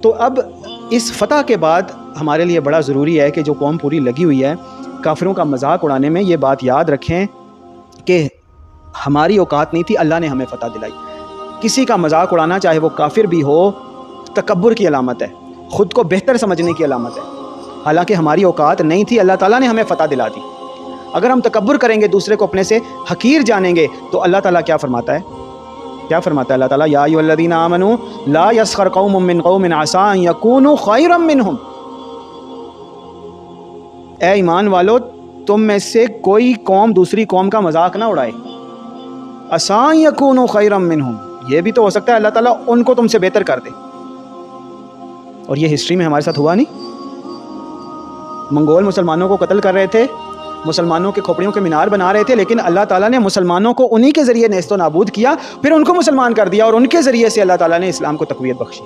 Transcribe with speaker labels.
Speaker 1: तो अब इस फ़तह के बाद हमारे लिए बड़ा ज़रूरी है कि जो कौम पूरी लगी हुई है काफिरों का मजाक उड़ाने में, ये बात याद रखें कि हमारी औकात नहीं थी, अल्लाह ने हमें फ़तह दिलाई। किसी का मजाक उड़ाना, चाहे वो काफिर भी हो, तकब्बुर की अलामत है, ख़ुद को बेहतर समझने की अलामत है। हालांकि हमारी औकात नहीं थी, अल्लाह ताला ने हमें फ़तह दिला दी। अगर हम तकब्बुर करेंगे, दूसरे को अपने से हकीर जानेंगे, तो अल्लाह ताला क्या फरमाता है? क्या फरमाता है अल्लाह ताला? या अय्युहल्लज़ीना आमनू ला यस्खर कौमुम मिन कौमिन असा अन यकूनू खैरम मिनहुम। ए ईमान वालो, तुम में से कोई कौम दूसरी कौम का मजाक ना उड़ाए। असा अन यकूनू खैरम मिनहुम, ये भी तो हो सकता है अल्लाह ताला उनको तुमसे बेहतर कर दे। और ये हिस्ट्री में हमारे साथ हुआ नहीं? मंगोल मुसलमानों को कत्ल कर रहे थे, मुसलमानों के खोपड़ियों के मीनार बना रहे थे, लेकिन अल्लाह ताला ने मुसलमानों को उन्हीं के ज़रिए नेस्तो नाबूद किया, फिर उनको मुसलमान कर दिया और उनके ज़रिए से अल्लाह ताला ने इस्लाम को तक़वियत बख्शी।